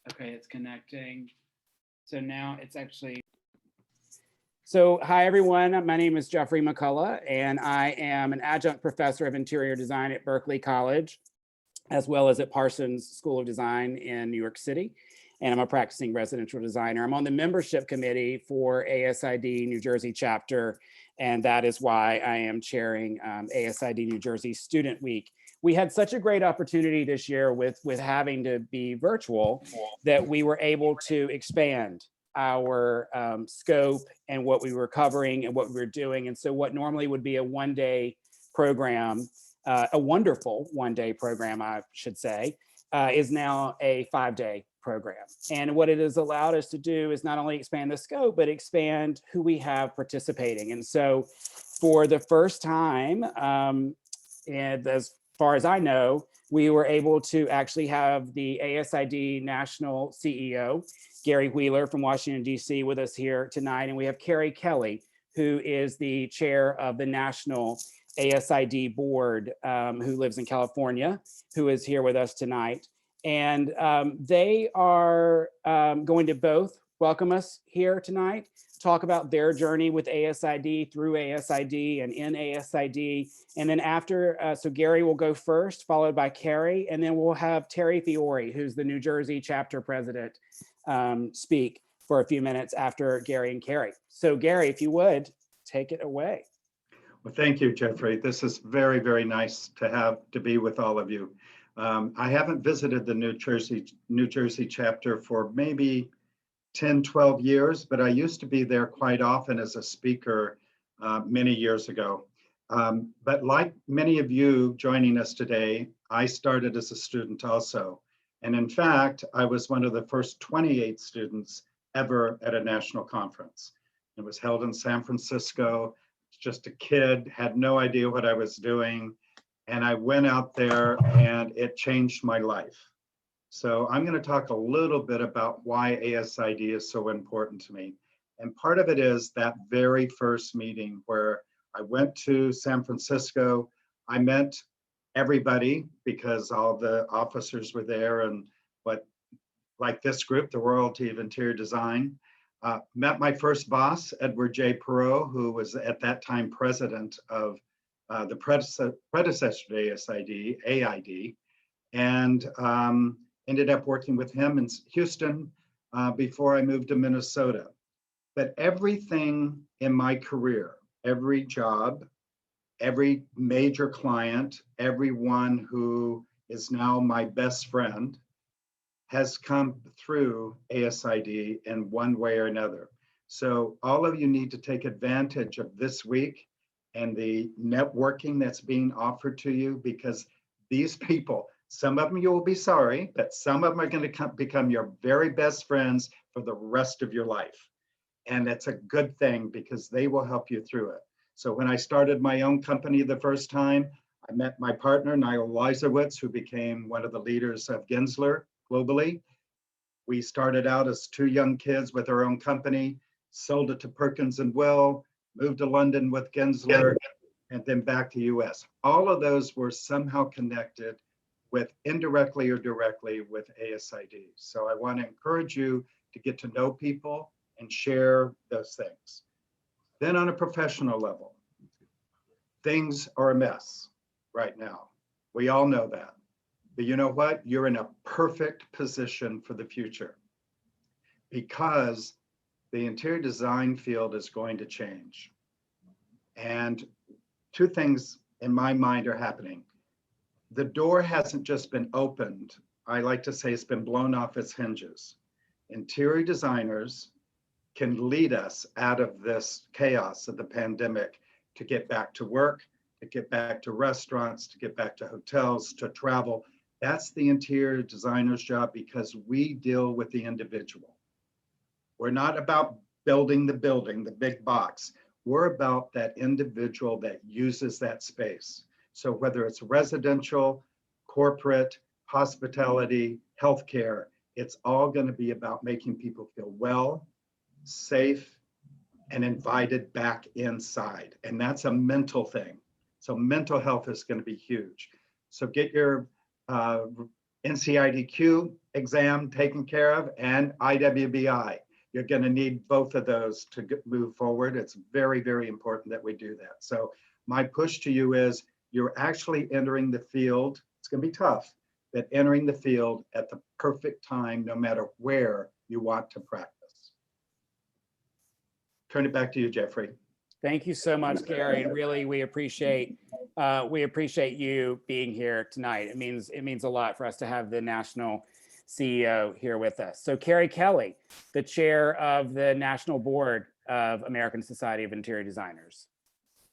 Okay, it's connecting. So now it's actually. So hi everyone, my name is Jeffrey McCullough and I am an adjunct professor of interior design at Berkeley College, as well as at Parsons School of Design in New York City. And I'm a practicing residential designer. I'm on the membership committee for ASID New Jersey chapter, and that is why I am chairing ASID New Jersey Student Week. We had such a great opportunity this year with having to be virtual that we were able to expand our scope and what we were covering and what we were doing. And so what normally would be a one-day program, a wonderful one-day program, I should say, is now a 5-day program. And what it has allowed us to do is not only expand the scope, but expand who we have participating. And so for the first time, and as far as I know, we were able to actually have the ASID National CEO, Gary Wheeler from Washington, D.C. with us here tonight. And we have Carrie Kelly, who is the chair of the National ASID board, who lives in California, who is here with us tonight. And they are going to both welcome us here tonight, talk about their journey with ASID, through ASID and in ASID. And then after, so Gary will go first, followed by Carrie, and then we'll have Terry Fiore, who's the New Jersey chapter president, speak for a few minutes after Gary and Carrie. So Gary, if you would, take it away. Well, thank you, Jeffrey. This is very, very nice to be with all of you. I haven't visited the New Jersey chapter for maybe 10, 12 years, but I used to be there quite often as a speaker many years ago. But like many of you joining us today, I started as a student also. And in fact, I was one of the first 28 students ever at a national conference. It was held in San Francisco. Just a kid, had no idea what I was doing. And I went out there and it changed my life. So I'm going to talk a little bit about why ASID is so important to me. And part of it is that very first meeting where I went to San Francisco. I met everybody because all the officers were there, and like this group, the Royalty of Interior Design. Met my first boss, Edward J. Perot, who was at that time president of the predecessor to ASID, AID, and ended up working with him in Houston before I moved to Minnesota. But everything in my career, every job, every major client, everyone who is now my best friend, has come through ASID in one way or another. So all of you need to take advantage of this week and the networking that's being offered to you, because these people, some of them you will be sorry, but some of them are going to become your very best friends for the rest of your life. And it's a good thing because they will help you through it. So when I started my own company the first time, I met my partner, Niall Leisowitz, who became one of the leaders of Gensler globally. We started out as two young kids with our own company, sold it to Perkins and Will, moved to London with Gensler, and then back to US. All of those were somehow connected with indirectly or directly with ASID. So I want to encourage you to get to know people and share those things. Then on a professional level, things are a mess right now. We all know that. But you know what? You're in a perfect position for the future because the interior design field is going to change. And two things in my mind are happening. The door hasn't just been opened. I like to say it's been blown off its hinges. Interior designers can lead us out of this chaos of the pandemic to get back to work, to get back to restaurants, to get back to hotels, to travel. That's the interior designer's job because we deal with the individual. We're not about building the building, the big box. We're about that individual that uses that space. So whether it's residential, corporate, hospitality, healthcare, it's all going to be about making people feel well, safe, and invited back inside. And that's a mental thing. So mental health is going to be huge. So get your NCIDQ exam taken care of, and IWBI. You're going to need both of those to move forward. It's very, very important that we do that. So my push to you is you're actually entering the field. It's going to be tough, but entering the field at the perfect time, no matter where you want to practice. Turn it back to you, Jeffrey. Thank you so much, Gary. And really, we appreciate you being here tonight. It means a lot for us to have the national CEO here with us. So Carrie Kelly, the chair of the National Board of American Society of Interior Designers.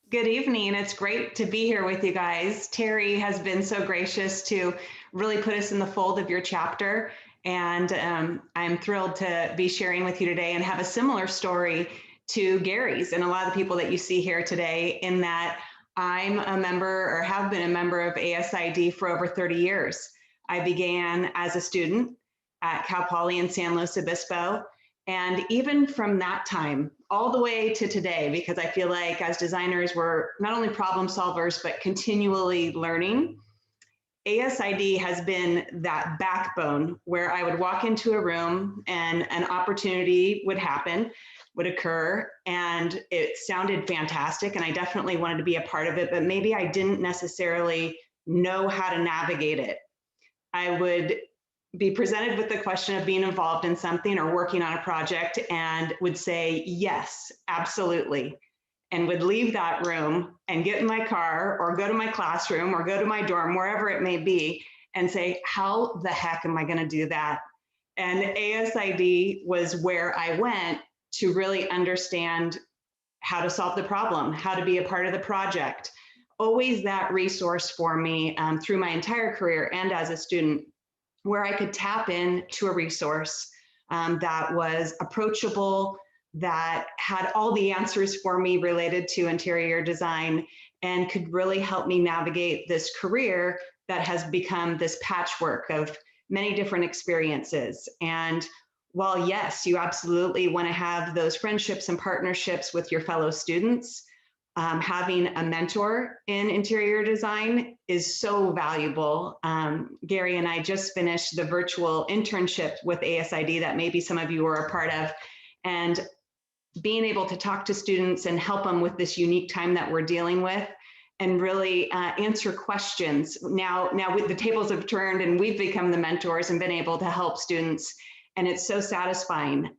Good evening. It's great to be here with you guys. Terry has been so gracious to really put us in the fold of your chapter. And I'm thrilled to be sharing with you today and have a similar story to Gary's and a lot of the people that you see here today, in that I'm a member, or have been a member, of ASID for over 30 years. I began as a student at Cal Poly in San Luis Obispo. And even from that time all the way to today, because I feel like as designers, we're not only problem solvers, but continually learning. ASID has been that backbone where I would walk into a room and an opportunity would occur, and it sounded fantastic. And I definitely wanted to be a part of it, but maybe I didn't necessarily know how to navigate it. I would be presented with the question of being involved in something or working on a project, and would say, yes, absolutely. And would leave that room and get in my car or go to my classroom or go to my dorm, wherever it may be, and say, how the heck am I going to do that? And ASID was where I went to really understand how to solve the problem, how to be a part of the project. Always that resource for me through my entire career and as a student, where I could tap into a resource that was approachable, that had all the answers for me related to interior design, and could really help me navigate this career that has become this patchwork of many different experiences. And while yes, you absolutely want to have those friendships and partnerships with your fellow students, having a mentor in interior design is so valuable. Gary and I just finished the virtual internship with ASID that maybe some of you were a part of, and being able to talk to students and help them with this unique time that we're dealing with, and really answer questions. Now the tables have turned and we've become the mentors and been able to help students. And it's so satisfying.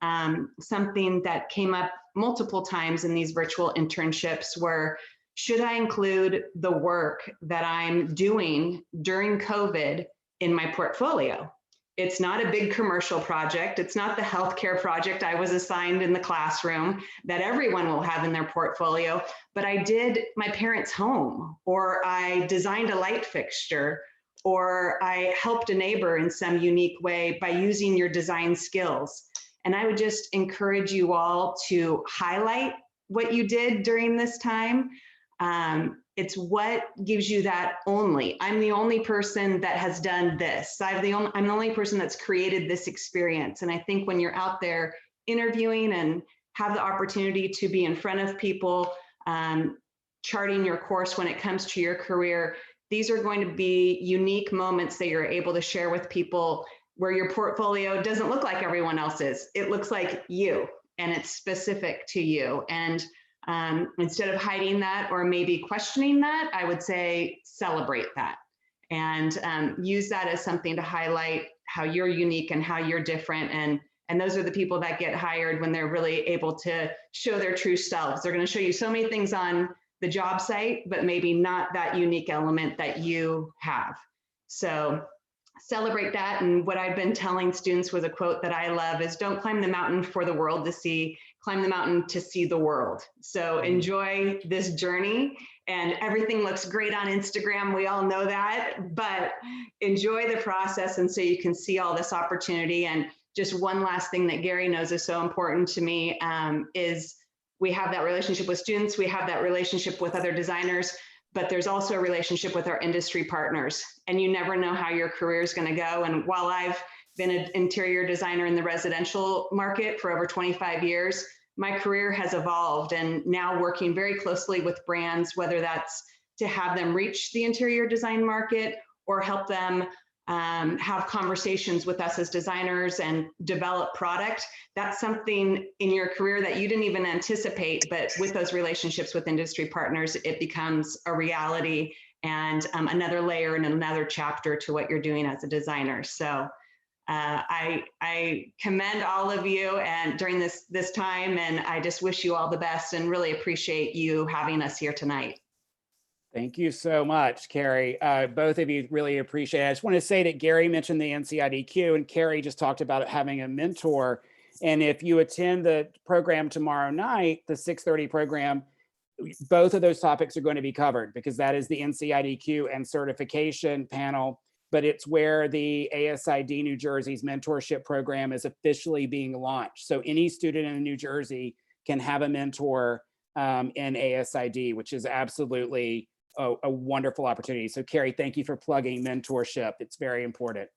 Something that came up multiple times in these virtual internships were, should I include the work that I'm doing during COVID in my portfolio? It's not a big commercial project. It's not the healthcare project I was assigned in the classroom that everyone will have in their portfolio, but I did my parents' home, or I designed a light fixture, or I helped a neighbor in some unique way by using your design skills. And I would just encourage you all to highlight what you did during this time. It's what gives you that only. I'm the only person that has done this. I'm the only person that's created this experience. And I think when you're out there interviewing and have the opportunity to be in front of people, charting your course when it comes to your career, these are going to be unique moments that you're able to share with people, where your portfolio doesn't look like everyone else's. It looks like you, and it's specific to you. And instead of hiding that or maybe questioning that, I would say celebrate that, and use that as something to highlight how you're unique and how you're different. And those are the people that get hired when they're really able to show their true selves. They're going to show you so many things on the job site, but maybe not that unique element that you have. So celebrate that. And what I've been telling students with a quote that I love is, don't climb the mountain for the world to see, climb the mountain to see the world. So enjoy this journey, and everything looks great on Instagram. We all know that, but enjoy the process. And so you can see all this opportunity. And just one last thing that Gary knows is so important to me is we have that relationship with students, we have that relationship with other designers, but there's also a relationship with our industry partners. And you never know how your career is going to go. And while I've been an interior designer in the residential market for over 25 years, my career has evolved, and now working very closely with brands, whether that's to have them reach the interior design market or help them have conversations with us as designers and develop product. That's something in your career that you didn't even anticipate, but with those relationships with industry partners, it becomes a reality and another layer and another chapter to what you're doing as a designer. So I commend all of you and during this time, and I just wish you all the best and really appreciate you having us here tonight. Thank you so much, Carrie. Both of you really appreciate it. I just want to say that Gary mentioned the NCIDQ and Carrie just talked about having a mentor. And if you attend the program tomorrow night, the 6:30 program, both of those topics are going to be covered because that is the NCIDQ and certification panel, but it's where the ASID New Jersey's mentorship program is officially being launched. So any student in New Jersey can have a mentor in ASID, which is absolutely a wonderful opportunity. So Carrie, thank you for plugging mentorship. It's very important.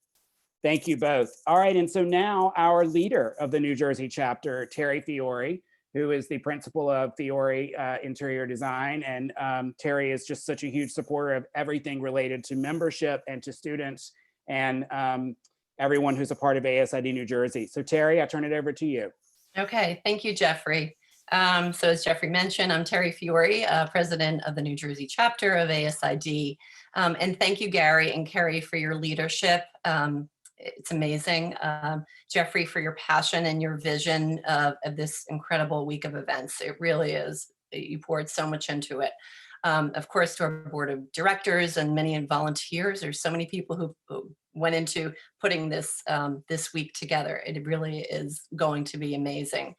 Thank you both. All right, and so now our leader of the New Jersey chapter, Terry Fiore, who is the principal of Fiore Interior Design. And Terry is just such a huge supporter of everything related to membership and to students and everyone who's a part of ASID New Jersey. So Terry, I turn it over to you. Okay, thank you, Jeffrey. So as Jeffrey mentioned, I'm Terry Fiore, president of the New Jersey chapter of ASID. And thank you, Gary and Carrie, for your leadership. It's amazing. Jeffrey, for your passion and your vision of this incredible week of events. It really is. You poured so much into it. Of course, to our board of directors and many volunteers, there's so many people who went into putting this this week together. It really is going to be amazing.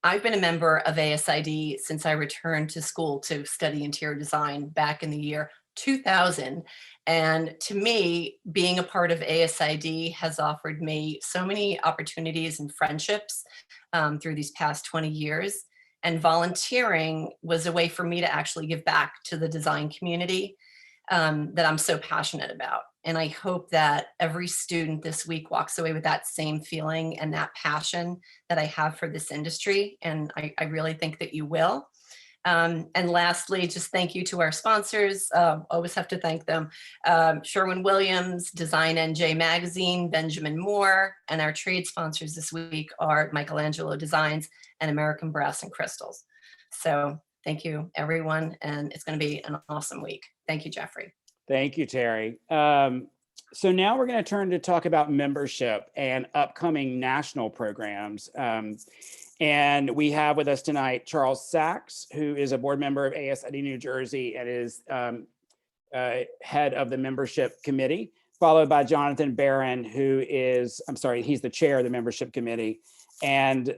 I've been a member of ASID since I returned to school to study interior design back in the year 2000. And to me, being a part of ASID has offered me so many opportunities and friendships through these past 20 years. And volunteering was a way for me to actually give back to the design community that I'm so passionate about. And I hope that every student this week walks away with that same feeling and that passion that I have for this industry. And I really think that you will. And lastly, just thank you to our sponsors. Always have to thank them. Sherwin-Williams, Design NJ Magazine, Benjamin Moore, and our trade sponsors this week are Michelangelo Designs and American Brass and Crystals. So thank you, everyone. And it's going to be an awesome week. Thank you, Jeffrey. Thank you, Terry. So now we're going to turn to talk about membership and upcoming national programs. And we have with us tonight Charles Sachs, who is a board member of ASID New Jersey and is head of the membership committee, followed by Jonathan Barron, who is, he's the chair of the membership committee. And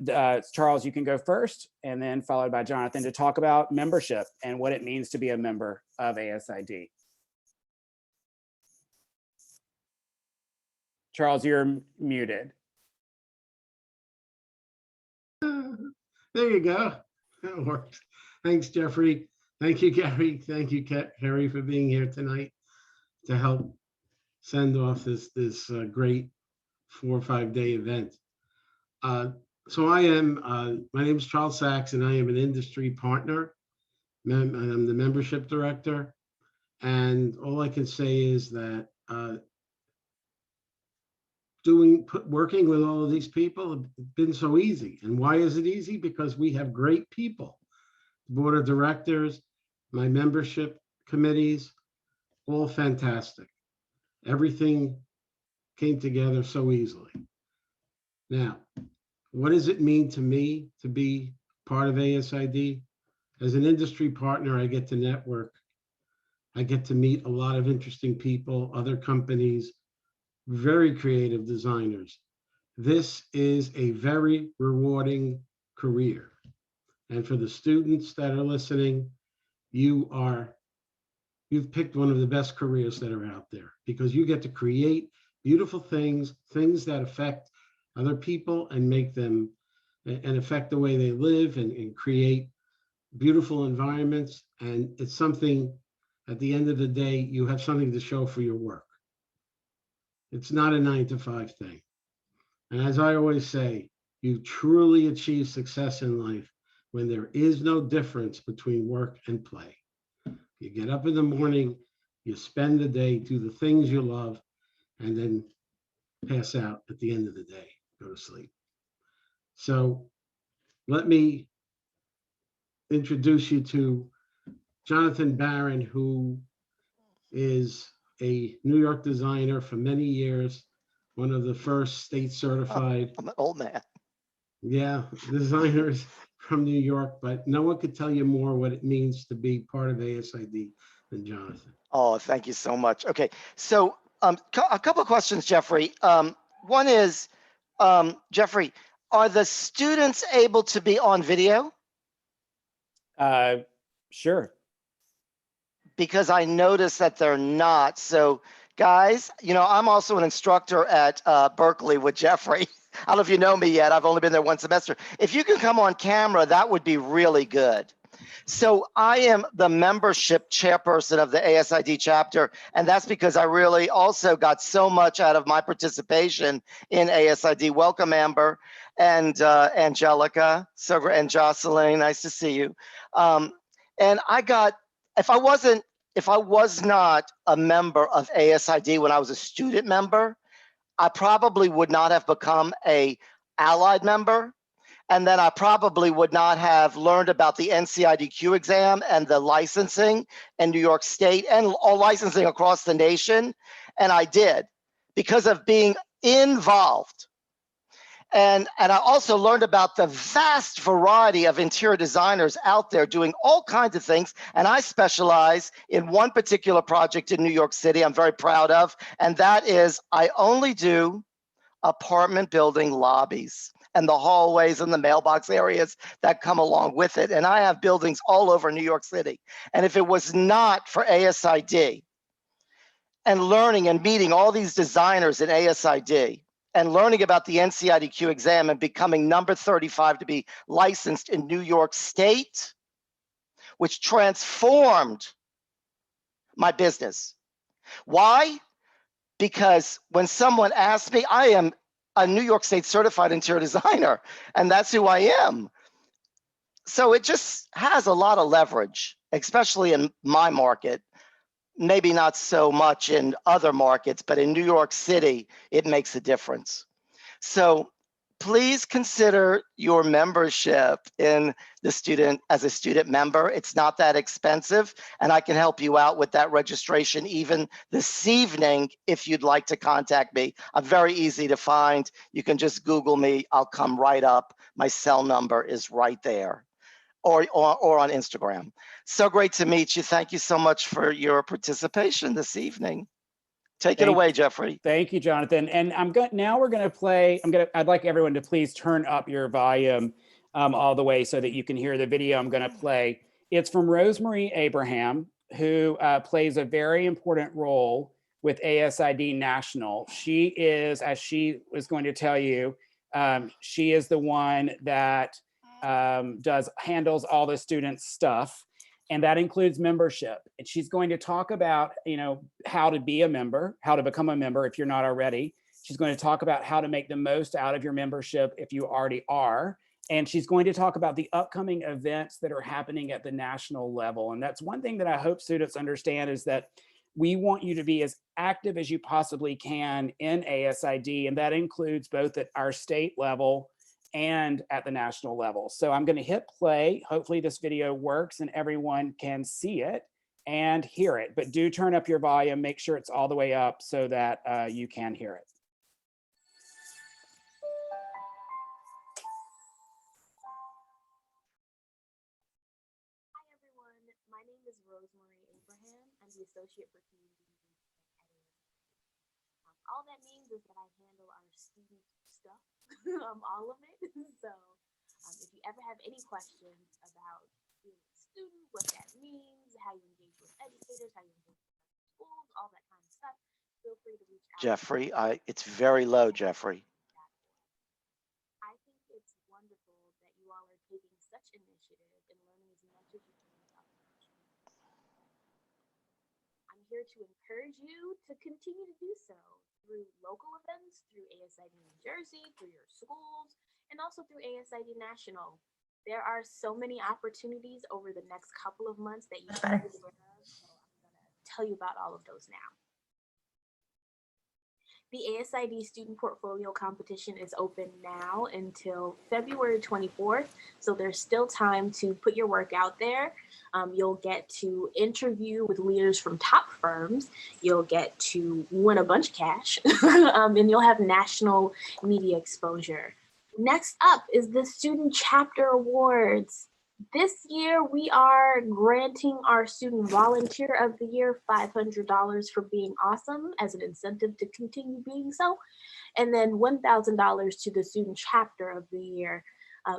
Charles, you can go first, and then followed by Jonathan to talk about membership and what it means to be a member of ASID. Charles, you're muted. There you go. That works. Thanks, Jeffrey. Thank you, Gary. Thank you, Carrie, for being here tonight to help send off this great 4 or 5 day event. So I am, my name is Charles Sachs, and I am an industry partner. I'm the membership director. And all I can say is that working with all of these people have been so easy. And why is it easy? Because we have great people. Board of directors, my membership committees, all fantastic. Everything came together so easily. Now, what does it mean to me to be part of ASID? As an industry partner, I get to network. I get to meet a lot of interesting people, other companies, very creative designers. This is a very rewarding career. And for the students that are listening, you've picked one of the best careers that are out there, because you get to create beautiful things that affect other people and make them and affect the way they live and create beautiful environments. And it's something, at the end of the day, you have something to show for your work. It's not a 9-to-5 thing. And as I always say, you truly achieve success in life when there is no difference between work and play. You get up in the morning You spend the day, do the things you love, and then pass out at the end of the day, go to sleep. So let me introduce you to Jonathan Barron, who is a New York designer for many years, one of the first state certified, I'm an old man. yeah, designers from New York, but no one could tell you more what it means to be part of ASID than Jonathan. Oh, thank you so much. Okay, so a couple of questions, Jeffrey. One is, Jeffrey, are the students able to be on video? Sure. Because I noticed that they're not. So guys, you know, I'm also an instructor at Berkeley with Jeffrey. I don't know if you know me yet. I've only been there one semester. If you can come on camera, that would be really good. So I am the membership chairperson of the ASID chapter, and that's because I really also got so much out of my participation in ASID. Welcome, Amber and Angelica, and Jocelyn, nice to see you. And I got, if I was not a member of ASID when I was a student member, I probably would not have become a allied member. And then I probably would not have learned about the NCIDQ exam and the licensing in New York State and all licensing across the nation. And I did because of being involved. And I also learned about the vast variety of interior designers out there doing all kinds of things. And I specialize in one particular project in New York City I'm very proud of. And that is I only do apartment building lobbies and the hallways and the mailbox areas that come along with it. And I have buildings all over New York City. And if it was not for ASID and learning and meeting all these designers in ASID and learning about the NCIDQ exam and becoming number 35 to be licensed in New York State, which transformed my business. Why? Because when someone asked me, I am a New York State certified interior designer, and that's who I am. So it just has a lot of leverage, especially in my market. Maybe not so much in other markets, but in New York City, it makes a difference. So please consider your membership in the student as a student member. It's not that expensive, and I can help you out with that registration even this evening if you'd like to contact me. I'm very easy to find. You can just Google me. I'll come right up. My cell number is right there, or on Instagram. So great to meet you. Thank you so much for your participation this evening. Take it away, Jeffrey. Thank you, Jonathan. And now we're going to play. I'd like everyone to please turn up your volume all the way so that you can hear the video I'm going to play. It's from Rosemary Abraham, who plays a very important role with ASID National. She is, as she was going to tell you, she is the one that handles all the students' stuff. And that includes membership. And she's going to talk about, how to be a member, how to become a member if you're not already. She's going to talk about how to make the most out of your membership if you already are. And she's going to talk about the upcoming events that are happening at the national level. And that's one thing that I hope students understand is that we want you to be as active as you possibly can in ASID. And that includes both at our state level and at the national level. So I'm going to hit play. Hopefully this video works and everyone can see it and hear it, but do turn up your volume, make sure it's all the way up so that you can hear it. Hi everyone, my name is Rosemary Abraham. I'm the Associate for Community Engagement at ASID. All that means is that I handle our student stuff, all of it. So if you ever have any questions about being a student, what that means, how you engage with educators, how you engage with schools, all that kind of stuff, feel free to reach out. Jeffrey, it's very low, Jeffrey. I think it's wonderful that you all are taking such initiative in learning as much as you can about the national. I'm here to encourage you to continue to do so through local events, through ASID New Jersey, through your schools, and also through ASID National. There are so many opportunities over the next couple of months that you can be aware of. So I'm going to tell you about all of those now. The ASID Student Portfolio Competition is open now until February 24th, so there's still time to put your work out there. You'll get to interview with leaders from top firms. You'll get to win a bunch of cash, and you'll have national media exposure. Next up is the Student Chapter Awards. This year, we are granting our Student Volunteer of the Year $500 for being awesome as an incentive to continue being so, and then $1,000 to the Student Chapter of the Year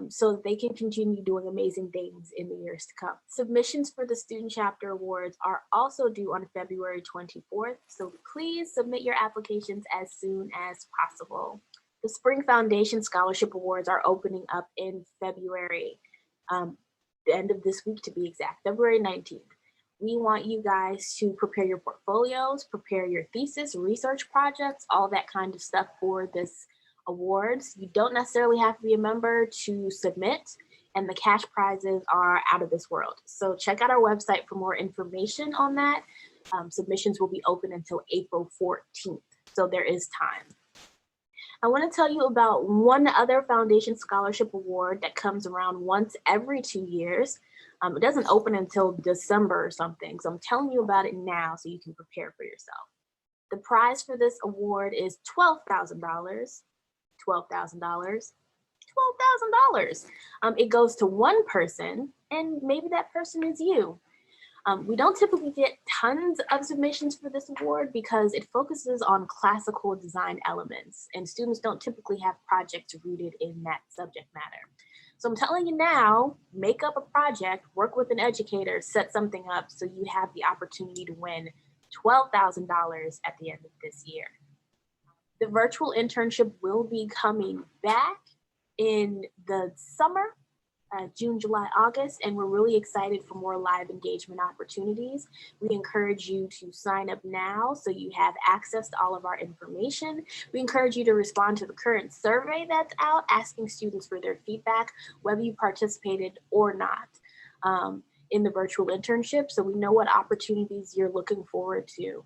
so that they can continue doing amazing things in the years to come. Submissions for the Student Chapter Awards are also due on February 24th, so please submit your applications as soon as possible. The Spring Foundation Scholarship Awards are opening up in February. The end of this week to be exact, February 19th. We want you guys to prepare your portfolios, prepare your thesis, research projects, all that kind of stuff for this awards. You don't necessarily have to be a member to submit, and the cash prizes are out of this world. So check out our website for more information on that. Submissions will be open until April 14th, so there is time. I want to tell you about one other foundation scholarship award that comes around once every 2 years. It doesn't open until December or something, so I'm telling you about it now so you can prepare for yourself. The prize for this award is $12,000. $12,000. It goes to one person, and maybe that person is you. We don't typically get tons of submissions for this award because it focuses on classical design elements, and students don't typically have projects rooted in that subject matter. So I'm telling you now, make up a project, work with an educator, set something up so you have the opportunity to win $12,000 at the end of this year. The virtual internship will be coming back in the summer. June, July, August, and we're really excited for more live engagement opportunities. We encourage you to sign up now so you have access to all of our information. We encourage you to respond to the current survey that's out, asking students for their feedback, whether you participated or not in the virtual internship, so we know what opportunities you're looking forward to.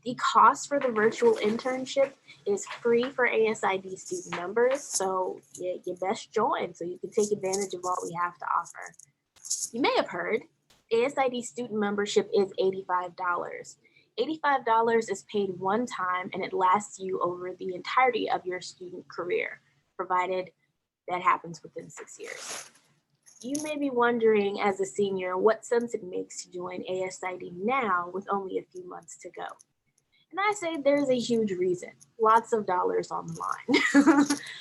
The cost for the virtual internship is free for ASID student members, so you best join so you can take advantage of what we have to offer. You may have heard, ASID student membership is $85. $85 is paid one time and it lasts you over the entirety of your student career, provided that happens within 6 years. You may be wondering as a senior what sense it makes to join ASID now with only a few months to go. And I say there's a huge reason, lots of dollars on the line.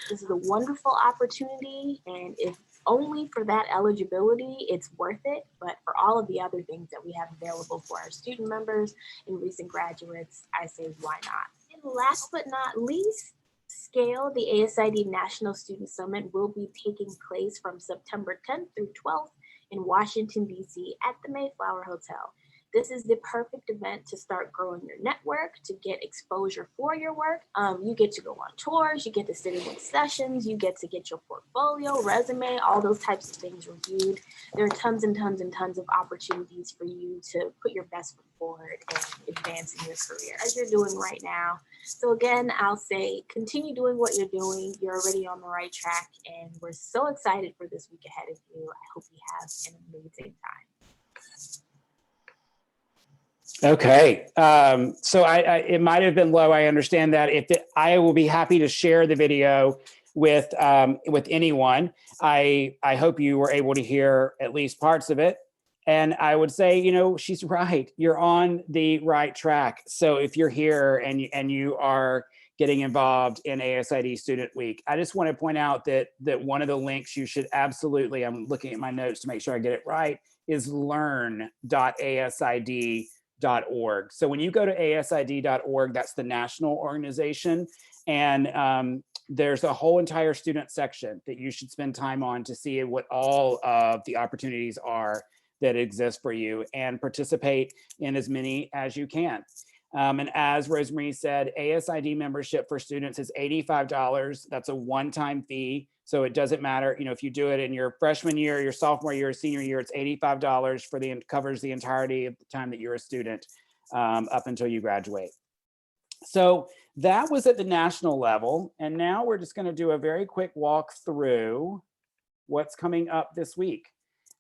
This is a wonderful opportunity, and if only for that eligibility, it's worth it. But for all of the other things that we have available for our student members and recent graduates, I say why not? And last but not least, SCALE, the ASID National Student Summit, will be taking place from September 10th through 12th in Washington, D.C. at the Mayflower Hotel. This is the perfect event to start growing your network, to get exposure for your work. You get to go on tours, you get to sit in with sessions, you get to get your portfolio, resume, all those types of things reviewed. There are tons and tons and tons of opportunities for you to put your best foot forward and advance in your career as you're doing right now. So again, I'll say continue doing what you're doing. You're already on the right track, and we're so excited for this week ahead of you. I hope you have an amazing time. Okay, so it might have been low. I understand that. I will be happy to share the video with anyone. I hope you were able to hear at least parts of it. And I would say, you know, she's right. You're on the right track. So if you're here and you are getting involved in ASID Student Week, I just want to point out that one of the links you should absolutely, I'm looking at my notes to make sure I get it right, is learn.asid.org. So when you go to asid.org, that's the national organization, and there's a whole entire student section that you should spend time on to see what all of the opportunities are that exist for you, and participate in as many as you can. And as Rosemary said, ASID membership for students is $85. That's a one-time fee. So it doesn't matter, you know, if you do it in your freshman year, your sophomore year, senior year, it's $85 covers the entirety of the time that you're a student. up until you graduate. So that was at the national level. And now we're just going to do a very quick walk through what's coming up this week.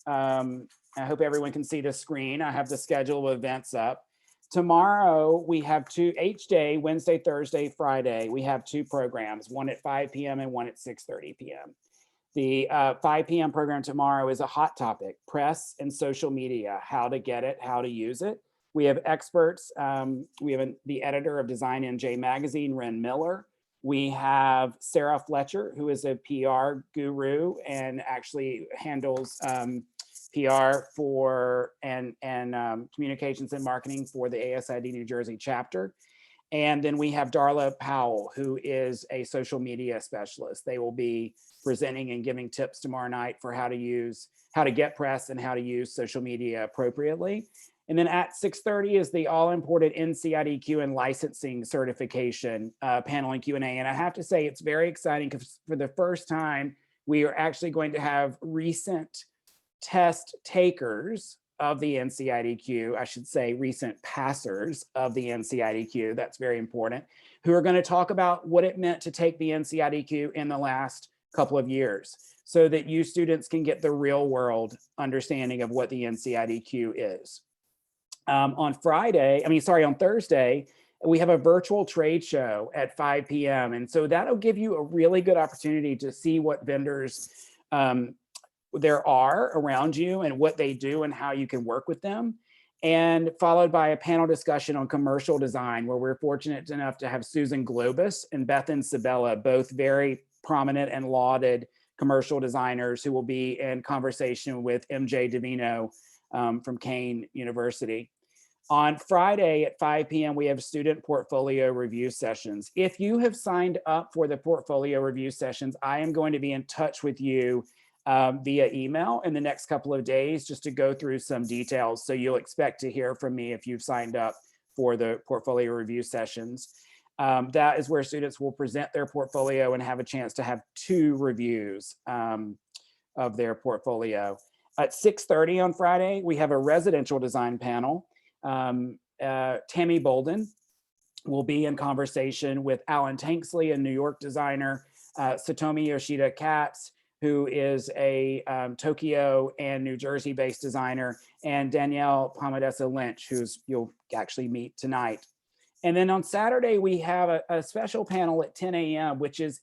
I hope everyone can see the screen. I have the schedule of events up. Tomorrow, we have each day, Wednesday, Thursday, Friday, we have 2 programs, one at 5 p.m. and one at 6:30 p.m. The 5 p.m. program tomorrow is a hot topic, press and social media, how to get it, how to use it. We have experts. We have the editor of Design NJ Magazine, Ren Miller. We have Sarah Fletcher, who is a PR guru and actually handles PR for and communications and marketing for the ASID New Jersey chapter. And then we have Darla Powell, who is a social media specialist. They will be presenting and giving tips tomorrow night for how to get press and how to use social media appropriately. And then at 6:30 is the all-important NCIDQ and licensing certification panel and Q&A. And I have to say, it's very exciting because for the first time, we are actually going to have recent test takers of the NCIDQ, I should say recent passers of the NCIDQ, that's very important, who are going to talk about what it meant to take the NCIDQ in the last couple of years so that you students can get the real world understanding of what the NCIDQ is. On Thursday, we have a virtual trade show at 5 p.m. And so that'll give you a really good opportunity to see what vendors there are around you and what they do and how you can work with them. And followed by a panel discussion on commercial design, where we're fortunate enough to have Susan Globus and Bethan Sabella, both very prominent and lauded commercial designers who will be in conversation with MJ Davino from Kane University. On Friday at 5 p.m., we have student portfolio review sessions. If you have signed up for the portfolio review sessions, I am going to be in touch with you via email in the next couple of days just to go through some details. So you'll expect to hear from me if you've signed up for the portfolio review sessions. That is where students will present their portfolio and have a chance to have 2 reviews of their portfolio. At 6:30 on Friday, we have a residential design panel. Tammy Bolden will be in conversation with Alan Tanksley, a New York designer, Satomi Yoshida Katz, who is a Tokyo and New Jersey based designer, and Danielle Pomadessa Lynch, who's you'll actually meet tonight. And then on Saturday, we have a special panel at 10 a.m., which is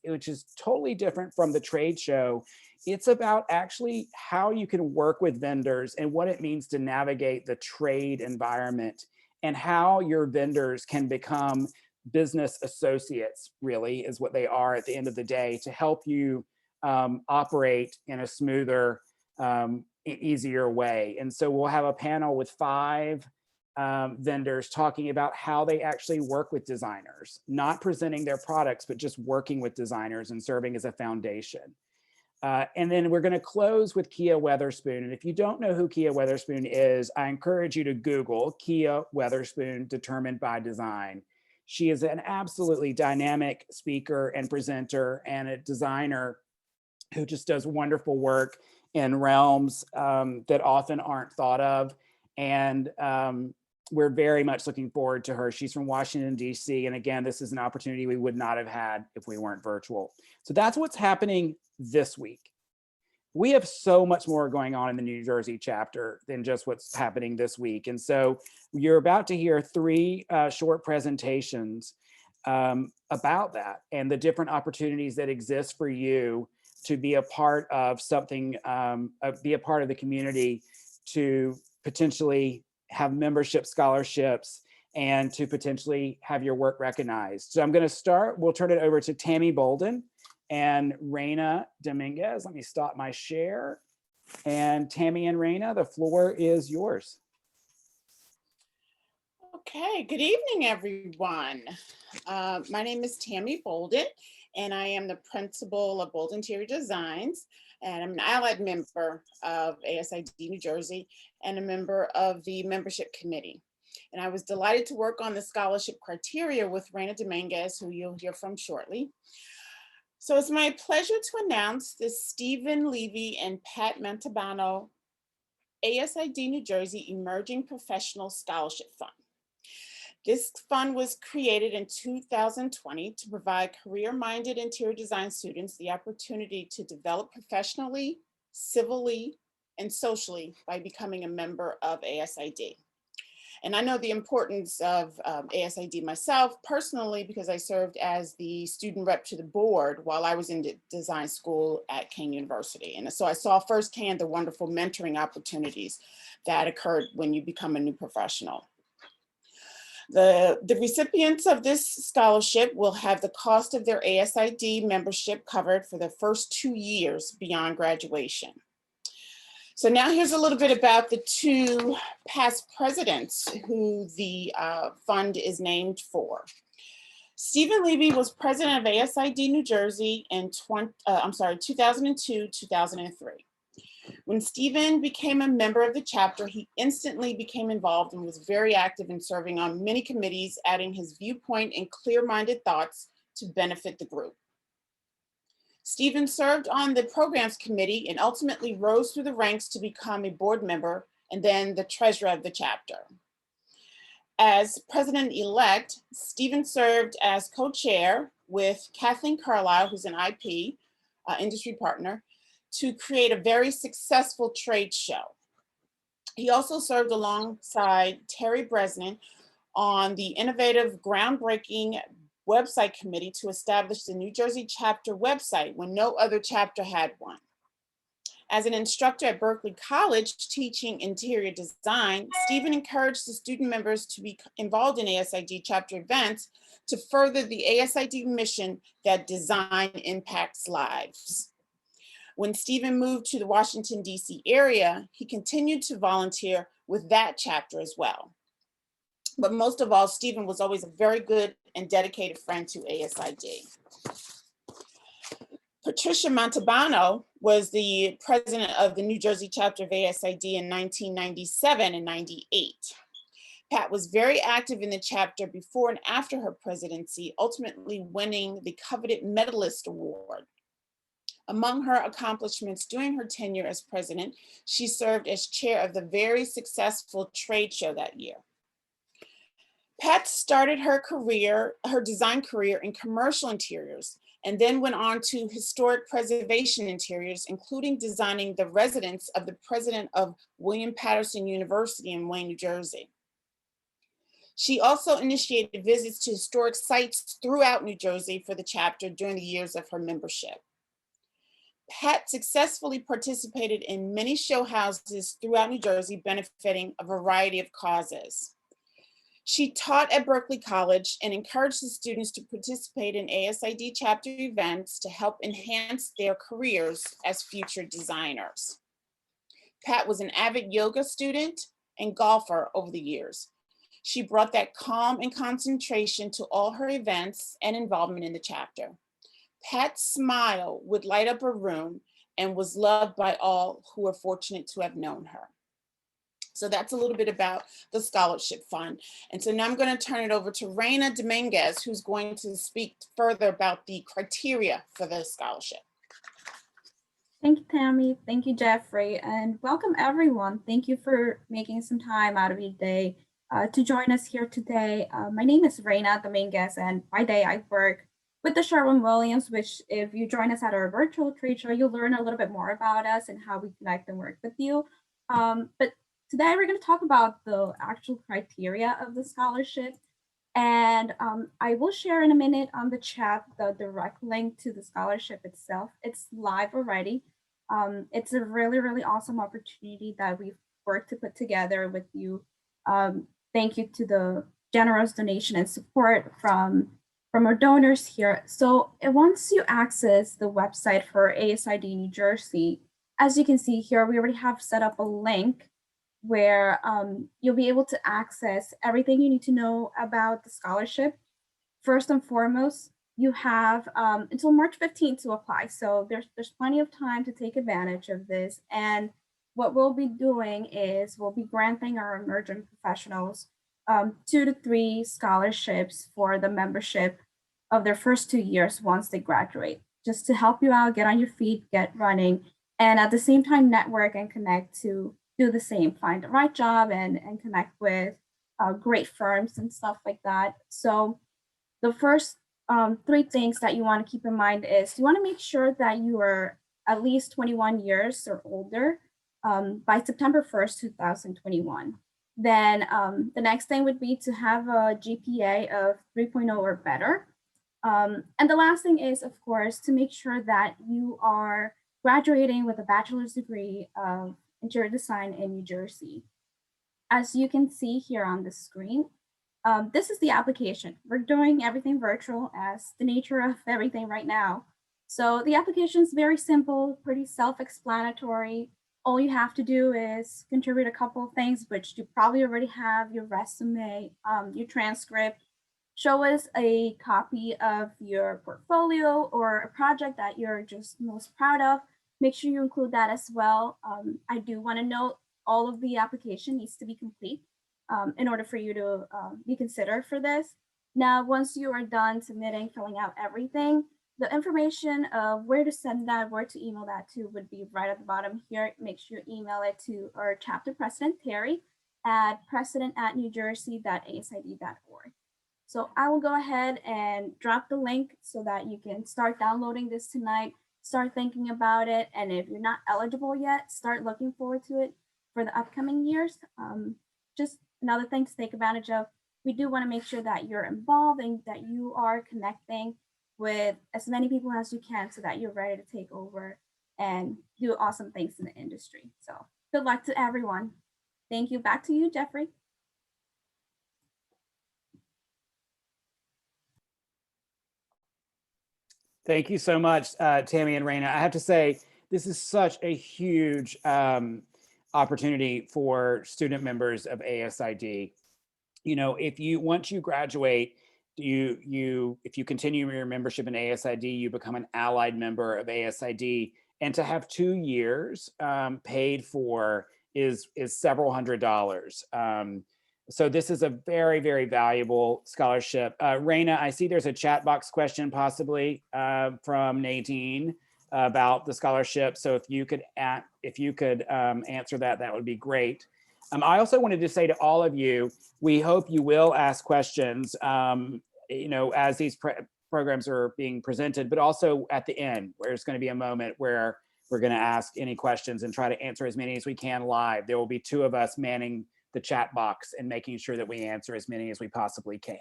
totally different from the trade show. It's about actually how you can work with vendors and what it means to navigate the trade environment and how your vendors can become business associates, really, is what they are at the end of the day, to help you operate in a smoother, easier way. And so we'll have a panel with 5 vendors talking about how they actually work with designers, not presenting their products, but just working with designers and serving as a foundation. And then we're going to close with Kia Weatherspoon. And if you don't know who Kia Weatherspoon is, I encourage you to Google Kia Weatherspoon Determined by Design. She is an absolutely dynamic speaker and presenter and a designer who just does wonderful work in realms that often aren't thought of. And we're very much looking forward to her. She's from Washington, D.C. And again, this is an opportunity we would not have had if we weren't virtual. So that's what's happening this week. We have so much more going on in the New Jersey chapter than just what's happening this week. And so you're about to hear 3 short presentations about that and the different opportunities that exist for you to be a part of something, be a part of the community, to potentially have membership scholarships and to potentially have your work recognized. So I'm going to start, we'll turn it over to Tammy Bolden and Reina Dominguez. Let me stop my share. And Tammy and Reina, the floor is yours. Okay, good evening, everyone. My name is Tammy Bolden, and I am the principal of Bolden Interior Designs, and I'm an allied member of ASID New Jersey and a member of the membership committee. And I was delighted to work on the scholarship criteria with Reina Dominguez, who you'll hear from shortly. So it's my pleasure to announce the Stephen Levy and Pat Mantabano ASID New Jersey Emerging Professional Scholarship Fund. This fund was created in 2020 to provide career-minded interior design students the opportunity to develop professionally, civilly, and socially by becoming a member of ASID. And I know the importance of ASID myself personally because I served as the student rep to the board while I was in design school at King University. And so I saw firsthand the wonderful mentoring opportunities that occurred when you become a new professional. The recipients of this scholarship will have the cost of their ASID membership covered for the first 2 years beyond graduation. So now here's a little bit about the 2 past presidents who the fund is named for. Stephen Levy was president of ASID New Jersey in 2002, 2003. When Stephen became a member of the chapter, he instantly became involved and was very active in serving on many committees, adding his viewpoint and clear-minded thoughts to benefit the group. Stephen served on the programs committee and ultimately rose through the ranks to become a board member and then the treasurer of the chapter. As president-elect, Stephen served as co-chair with Kathleen Carlisle, who's an IP industry partner, to create a very successful trade show. He also served alongside Terry Bresnan on the innovative, groundbreaking website committee to establish the New Jersey chapter website when no other chapter had one. As an instructor at Berkeley College teaching interior design, Stephen encouraged the student members to be involved in ASID chapter events to further the ASID mission that design impacts lives. When Stephen moved to the Washington, D.C. area, he continued to volunteer with that chapter as well. But most of all, Stephen was always a very good and dedicated friend to ASID. Patricia Montalbano was the president of the New Jersey chapter of ASID in 1997 and 98. Pat was very active in the chapter before and after her presidency, ultimately winning the coveted Medalist Award. Among her accomplishments during her tenure as president, she served as chair of the very successful trade show that year. Pat started her design career in commercial interiors and then went on to historic preservation interiors, including designing the residence of the president of William Patterson University in Wayne, New Jersey. She also initiated visits to historic sites throughout New Jersey for the chapter during the years of her membership. Pat successfully participated in many show houses throughout New Jersey, benefiting a variety of causes. She taught at Berkeley College and encouraged the students to participate in ASID chapter events to help enhance their careers as future designers. Pat was an avid yoga student and golfer over the years. She brought that calm and concentration to all her events and involvement in the chapter. Pat's smile would light up a room and was loved by all who were fortunate to have known her. So that's a little bit about the scholarship fund. And so now I'm going to turn it over to Reina Dominguez, who's going to speak further about the criteria for the scholarship. Thank you, Tammy. Thank you, Jeffrey, and welcome everyone. Thank you for making some time out of your day to join us here today. My name is Reina Dominguez, and by day I work with the Sherwin-Williams, which if you join us at our virtual trade show, you'll learn a little bit more about us and how we connect and work with you. But today we're going to talk about the actual criteria of the scholarship. And I will share in a minute on the chat the direct link to the scholarship itself. It's live already. It's a really, really awesome opportunity that we've worked to put together with you. Thank you to the generous donation and support from our donors here. So once you access the website for ASID New Jersey, as you can see here, we already have set up a link where you'll be able to access everything you need to know about the scholarship. First and foremost, you have until March 15th to apply. So there's plenty of time to take advantage of this. And what we'll be doing is we'll be granting our emerging professionals 2 to 3 scholarships for the membership of their first 2 years once they graduate, just to help you out, get on your feet, get running, and at the same time network and connect to do the same, find the right job and connect with great firms and stuff like that. So the first 3 things that you want to keep in mind is you want to make sure that you are at least 21 years or older by September 1st, 2021. Then the next thing would be to have a GPA of 3.0 or better. And the last thing is, of course, to make sure that you are graduating with a bachelor's degree of interior design in New Jersey. As you can see here on the screen, this is the application. We're doing everything virtual as the nature of everything right now. So the application is very simple, pretty self-explanatory. All you have to do is contribute a couple of things, which you probably already have: your resume, your transcript. Show us a copy of your portfolio or a project that you're just most proud of. Make sure you include that as well. I do want to note all of the application needs to be complete in order for you to be considered for this. Now, once you are done submitting, filling out everything, the information of where to send that, where to email that to would be right at the bottom here. Make sure you email it to our chapter president, Terry, at president@newjersey.asid.org. So I will go ahead and drop the link so that you can start downloading this tonight, start thinking about it. And if you're not eligible yet, start looking forward to it for the upcoming years. Just another thing to take advantage of. We do want to make sure that you're involved and that you are connecting with as many people as you can so that you're ready to take over and do awesome things in the industry. So good luck to everyone. Thank you. Back to you, Jeffrey. Thank you so much, Tammy and Raina. I have to say, this is such a huge opportunity for student members of ASID. You know, once you graduate, if you continue your membership in ASID, you become an allied member of ASID, and to have 2 years paid for is several $100s. So this is a very, very valuable scholarship. Raina, I see there's a chat box question possibly from Nadine about the scholarship. So if you could answer that, that would be great. I also wanted to say to all of you, we hope you will ask questions, you know, as these programs are being presented, but also at the end, where it's going to be a moment where we're going to ask any questions and try to answer as many as we can live. There will be 2 of us manning the chat box and making sure that we answer as many as we possibly can.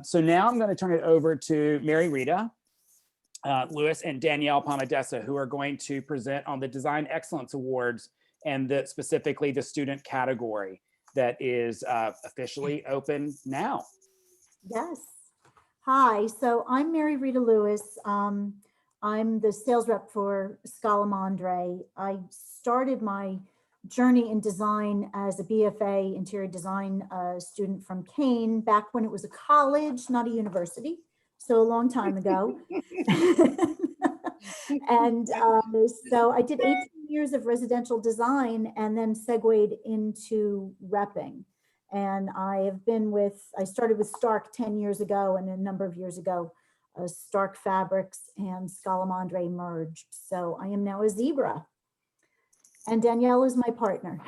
So now I'm going to turn it over to Mary Rita Lewis and Danielle Palmadessa, who are going to present on the Design Excellence Awards and specifically the student category that is officially open now. Yes. Hi, so I'm Mary Rita Lewis. I'm the sales rep for Scala Mondre. I started my journey in design as a BFA interior design student from Kane back when it was a college, not a university. So a long time ago. And so I did 18 years of residential design and then segued into repping. And I started with Stark 10 years ago, and a number of years ago, Stark Fabrics and Scala Mondre merged. So I am now a zebra. And Danielle is my partner.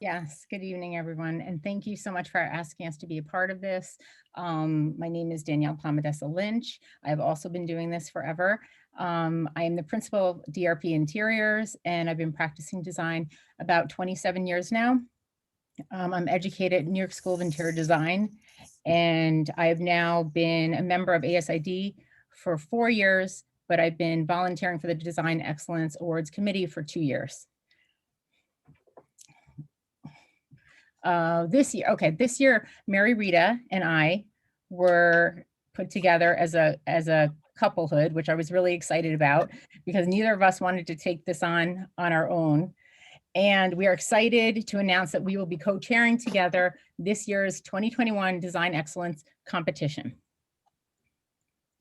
Yes, good evening, everyone. And thank you so much for asking us to be a part of this. My name is Danielle Palmadessa Lynch. I've also been doing this forever. I am the principal of DRP Interiors, and I've been practicing design about 27 years now. I'm educated at New York School of Interior Design, and I have now been a member of ASID for 4 years, but I've been volunteering for the Design Excellence Awards Committee for 2 years. This year, Mary Rita and I were put together as a couplehood, which I was really excited about because neither of us wanted to take this on our own. And we are excited to announce that we will be co-chairing together this year's 2021 Design Excellence Competition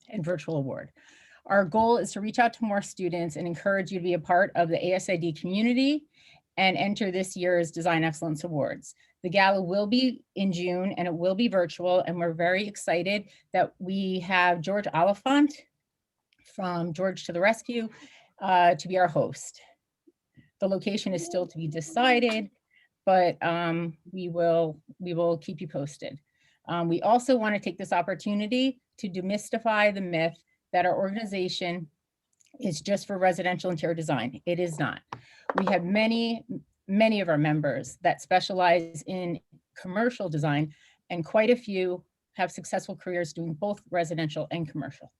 and Virtual Award. Our goal is to reach out to more students and encourage you to be a part of the ASID community and enter this year's Design Excellence Awards. The gala will be in June and it will be virtual, and we're very excited that we have George Oliphant from George to the Rescue to be our host. The location is still to be decided, but we will keep you posted. We also want to take this opportunity to demystify the myth that our organization is just for residential interior design. It is not. We have many of our members that specialize in commercial design, and quite a few have successful careers doing both residential and commercial.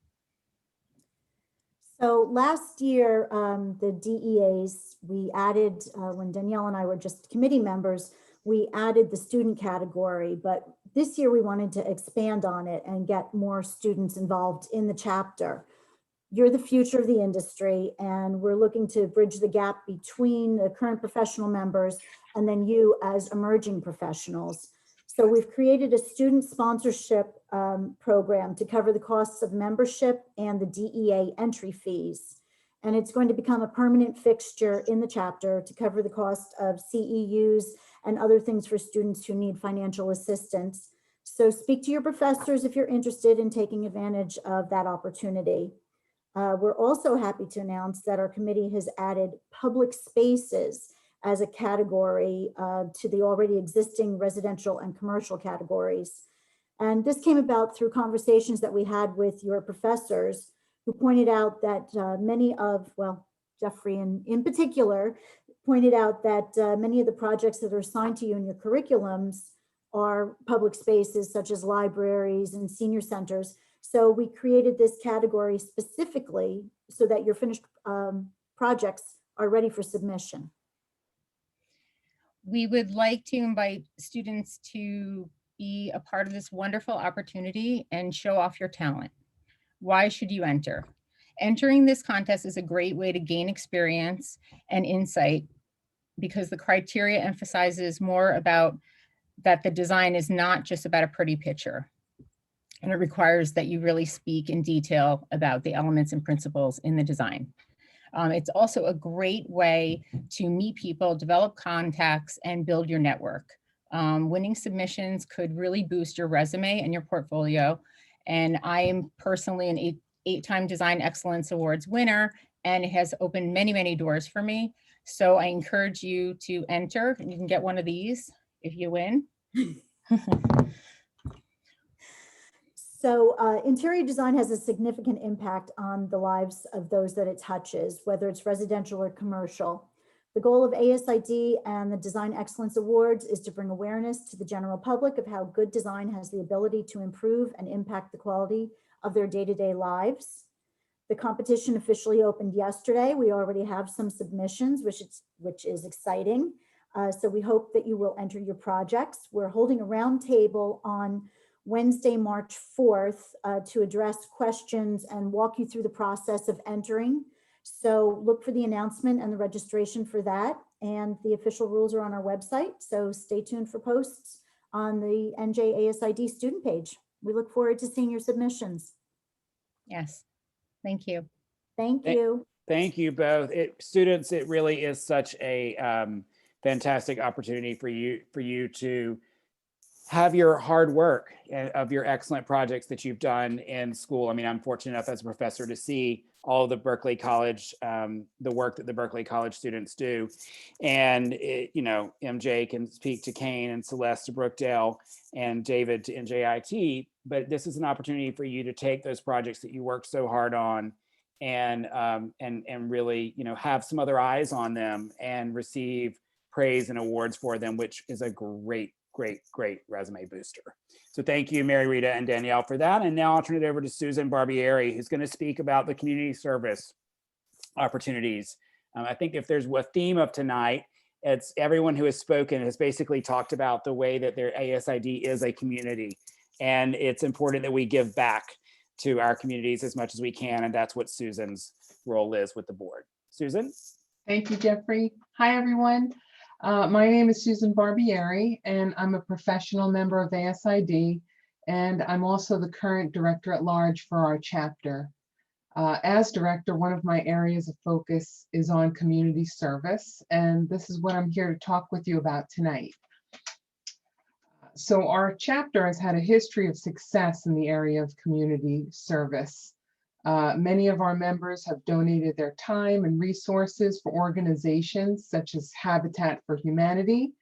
So last year, the DEAs, we added, when Danielle and I were just committee members, we added the student category, but this year we wanted to expand on it and get more students involved in the chapter. You're the future of the industry, and we're looking to bridge the gap between the current professional members and then you as emerging professionals. So we've created a student sponsorship program to cover the costs of membership and the DEA entry fees. And it's going to become a permanent fixture in the chapter to cover the cost of CEUs and other things for students who need financial assistance. So speak to your professors if you're interested in taking advantage of that opportunity. We're also happy to announce that our committee has added public spaces as a category to the already existing residential and commercial categories. And this came about through conversations that we had with your professors, who pointed out that many of, well, Jeffrey in particular, pointed out that many of the projects that are assigned to you in your curriculums are public spaces such as libraries and senior centers. So we created this category specifically so that your finished projects are ready for submission. We would like to invite students to be a part of this wonderful opportunity and show off your talent. Why should you enter? Entering this contest is a great way to gain experience and insight, because the criteria emphasizes more about that the design is not just about a pretty picture. And it requires that you really speak in detail about the elements and principles in the design. It's also a great way to meet people, develop contacts, and build your network. Winning submissions could really boost your resume and your portfolio. And I am personally an eight-time Design Excellence Awards winner, and it has opened many, many doors for me. So I encourage you to enter. You can get one of these if you win. So interior design has a significant impact on the lives of those that it touches, whether it's residential or commercial. The goal of ASID and the Design Excellence Awards is to bring awareness to the general public of how good design has the ability to improve and impact the quality of their day-to-day lives. The competition officially opened yesterday. We already have some submissions, which is exciting. So we hope that you will enter your projects. We're holding a roundtable on Wednesday, March 4th, to address questions and walk you through the process of entering. So look for the announcement and the registration for that. And the official rules are on our website. So stay tuned for posts on the NJASID student page. We look forward to seeing your submissions. Yes, thank you. Thank you. Thank you both. Students, it really is such a fantastic opportunity for you to have your hard work of your excellent projects that you've done in school. I mean, I'm fortunate enough as a professor to see all of the Berkeley College, the work that the Berkeley College students do. And, MJ can speak to Kane and Celeste to Brookdale and David to NJIT, but this is an opportunity for you to take those projects that you worked so hard on and really, have some other eyes on them and receive praise and awards for them, which is a great resume booster. So thank you, Mary Rita and Danielle, for that. And now I'll turn it over to Susan Barbieri, who's going to speak about the community service opportunities. I think if there's a theme of tonight, it's everyone who has spoken has basically talked about the way that their ASID is a community. And it's important that we give back to our communities as much as we can. And that's what Susan's role is with the board. Susan? Thank you, Jeffrey. Hi, everyone. My name is Susan Barbieri, and I'm a professional member of ASID, and I'm also the current director at large for our chapter. As director, one of my areas of focus is on community service, and this is what I'm here to talk with you about tonight. So our chapter has had a history of success in the area of community service. Many of our members have donated their time and resources for organizations such as Habitat for Humanity,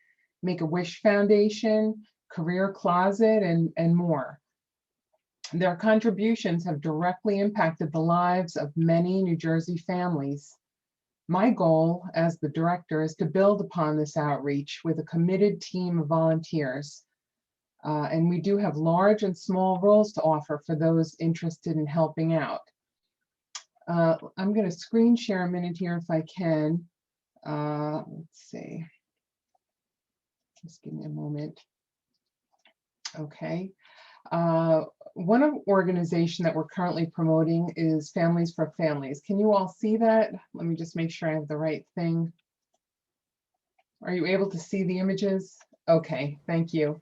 Make-A-Wish Foundation, Career Closet, and more. Their contributions have directly impacted the lives of many New Jersey families. My goal as the director is to build upon this outreach with a committed team of volunteers. And we do have large and small roles to offer for those interested in helping out. I'm going to screen share a minute here if I can. Let's see. Just give me a moment. Okay. One organization that we're currently promoting is Families for Families. Can you all see that? Let me just make sure I have the right thing. Are you able to see the images? Okay, thank you.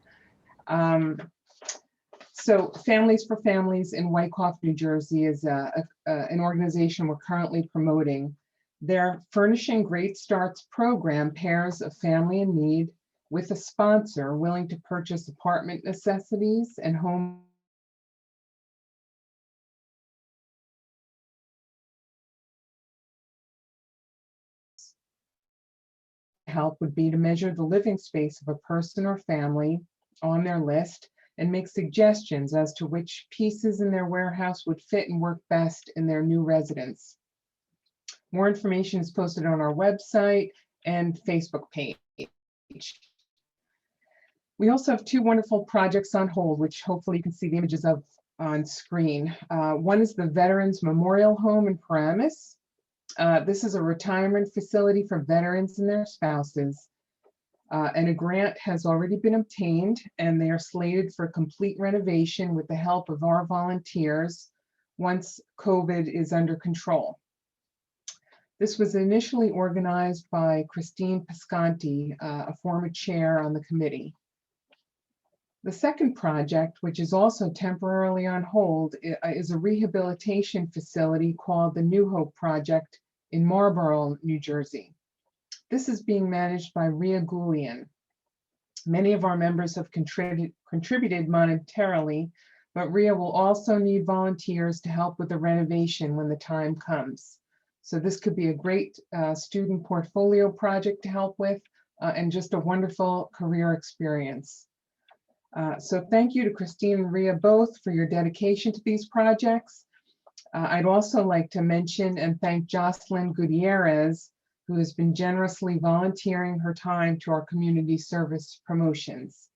So Families for Families in Wyckoff, New Jersey is an organization we're currently promoting. Their Furnishing Great Starts program pairs a family in need with a sponsor willing to purchase apartment necessities and home help would be to measure the living space of a person or family on their list and make suggestions as to which pieces in their warehouse would fit and work best in their new residence. More information is posted on our website and Facebook page. We also have two wonderful projects on hold, which hopefully you can see the images of on screen. One is the Veterans Memorial Home in Paramus. This is a retirement facility for veterans and their spouses. And a grant has already been obtained, and they are slated for complete renovation with the help of our volunteers once COVID is under control. This was initially organized by Christine Piscanti, a former chair on the committee. The second project, which is also temporarily on hold, is a rehabilitation facility called the New Hope Project in Marlborough, New Jersey. This is being managed by Ria Gulian. Many of our members have contributed monetarily, but Ria will also need volunteers to help with the renovation when the time comes. So this could be a great student portfolio project to help with, and just a wonderful career experience. So thank you to Christine and Ria both for your dedication to these projects. I'd also like to mention and thank Jocelyn Gutierrez, who has been generously volunteering her time to our community service promotions.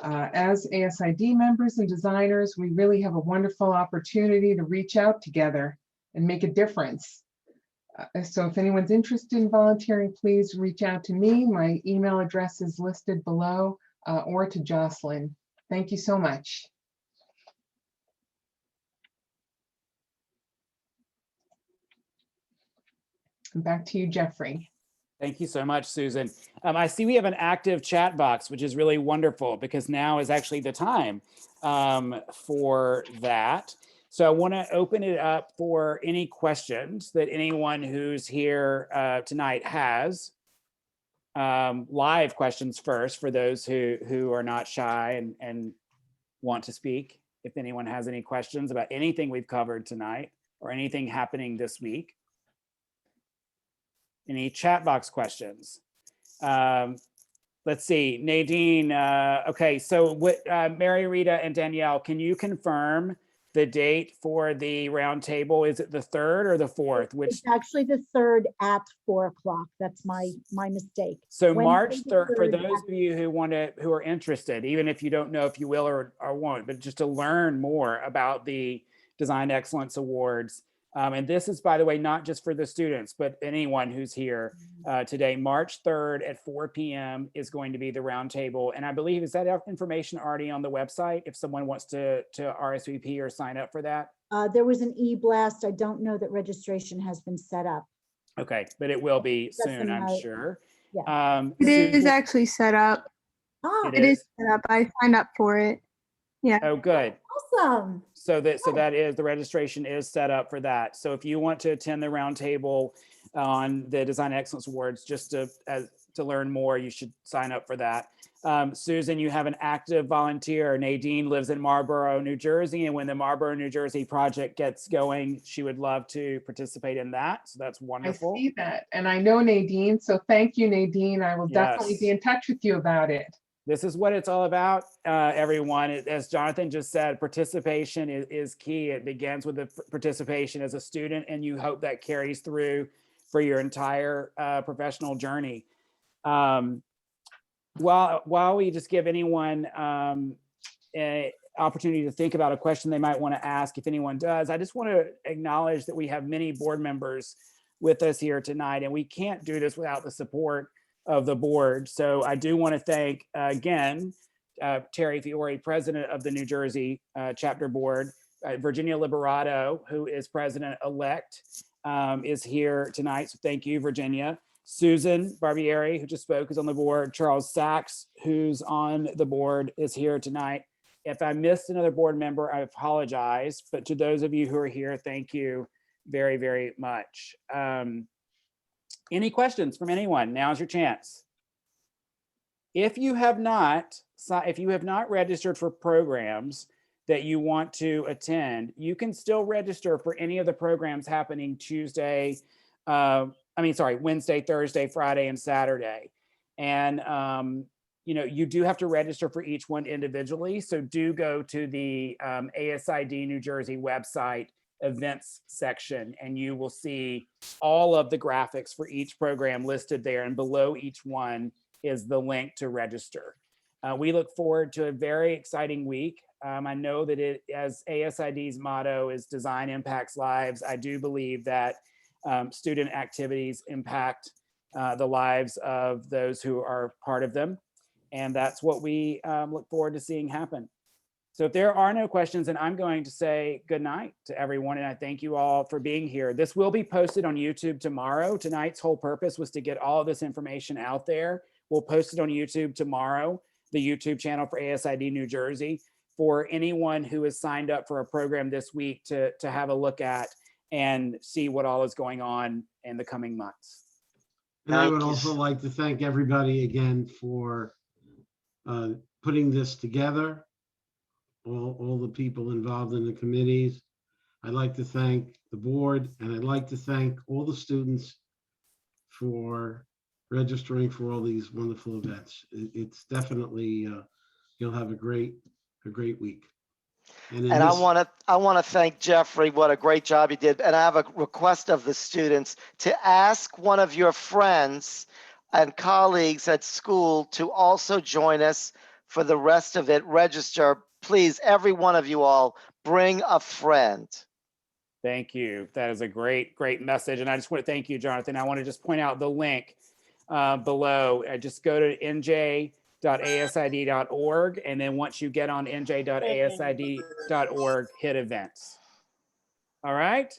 As ASID members and designers, we really have a wonderful opportunity to reach out together and make a difference. So if anyone's interested in volunteering, please reach out to me. My email address is listed below, or to Jocelyn. Thank you so much. And back to you, Jeffrey. Thank you so much, Susan. I see we have an active chat box, which is really wonderful because now is actually the time for that. So I want to open it up for any questions that anyone who's here tonight has. Live questions first for those who are not shy and want to speak. If anyone has any questions about anything we've covered tonight or anything happening this week. Any chat box questions? Let's see, Nadine. Okay, so Mary Rita and Danielle, can you confirm the date for the roundtable? Is it the 3rd or the 4th? Which It's actually the 3rd at 4 o'clock. That's my mistake. So Wednesday March the 3rd, for 3rd those at- of you who are interested, even if you don't know if you will or won't, but just to learn more about the Design Excellence Awards. And this is, by the way, not just for the students, but anyone who's here today. March 3rd at 4 p.m. is going to be the roundtable. And I believe, is that information already on the website if someone wants to RSVP or sign up for that? There was an e-blast. I don't know that registration has been set up. Okay, but it will be That's soon, I'm tonight. sure. Yeah. It is Susan, actually set up. Oh, it It is is? set up. I signed up for it. Yeah. Oh, good. awesome. So that is, the registration is set up for that. So if you want to attend the roundtable on the Design Excellence Awards, just to to learn more, you should sign up for that. Susan, you have an active volunteer. Nadine lives in Marlborough, New Jersey. And when the Marlborough, New Jersey project gets going, she would love to participate in that. So that's I wonderful. see that. And I know Nadine, so thank you, Nadine. I will definitely be Yes. in touch with you about it. This is what it's all about, everyone. As Jonathan just said, participation is key. It begins with the participation as a student, and you hope that carries through for your entire professional journey. While we just give anyone an opportunity to think about a question they might want to ask, if anyone does, I just want to acknowledge that we have many board members with us here tonight, and we can't do this without the support of the board. So I do want to thank again, Terry Fiore, president of the New Jersey chapter board, Virginia Liberato, who is president-elect, is here tonight. So thank you, Virginia. Susan Barbieri, who just spoke, is on the board. Charles Sachs, who's on the board, is here tonight. If I missed another board member, I apologize. But to those of you who are here, thank you very, very much. Any questions from anyone? Now's your chance. If you have not registered for programs that you want to attend, you can still register for any of the programs happening Wednesday, Thursday, Friday, and Saturday. And you do have to register for each one individually. So do go to the ASID New Jersey website events section, and you will see all of the graphics for each program listed there, and below each one is the link to register. We look forward to a very exciting week. I know that as ASID's motto is design impacts lives, I do believe that student activities impact the lives of those who are part of them, and that's what we look forward to seeing happen. So if there are no questions, then I'm going to say good night to everyone. And I thank you all for being here. This will be posted on YouTube tomorrow. Tonight's whole purpose was to get all of this information out there. We'll post it on YouTube tomorrow, the YouTube channel for ASID New Jersey, for anyone who has signed up for a program this week to have a look at and see what all is going on in the coming months. And I would also like to thank everybody again for putting this together. All the people involved in the committees. I'd like to thank the board, and I'd like to thank all the students for registering for all these wonderful events. It's definitely, you'll have a great week. And I want to thank Jeffrey. What a great job he did. And I have a request of the students to ask one of your friends and colleagues at school to also join us for the rest of it. Register. Please, every one of you all, bring a friend. Thank you. That is a great, great message. And I just want to thank you, Jonathan. I want to just point out the link below. Just go to nj.asid.org. And then once you get on nj.asid.org, hit events. All right.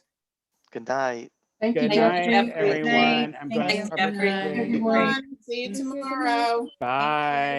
Good night. Thank you, Good night, Jeffrey. everyone. I'm going to Thanks, stop Jeffrey. recording. Everyone. See you tomorrow. Bye.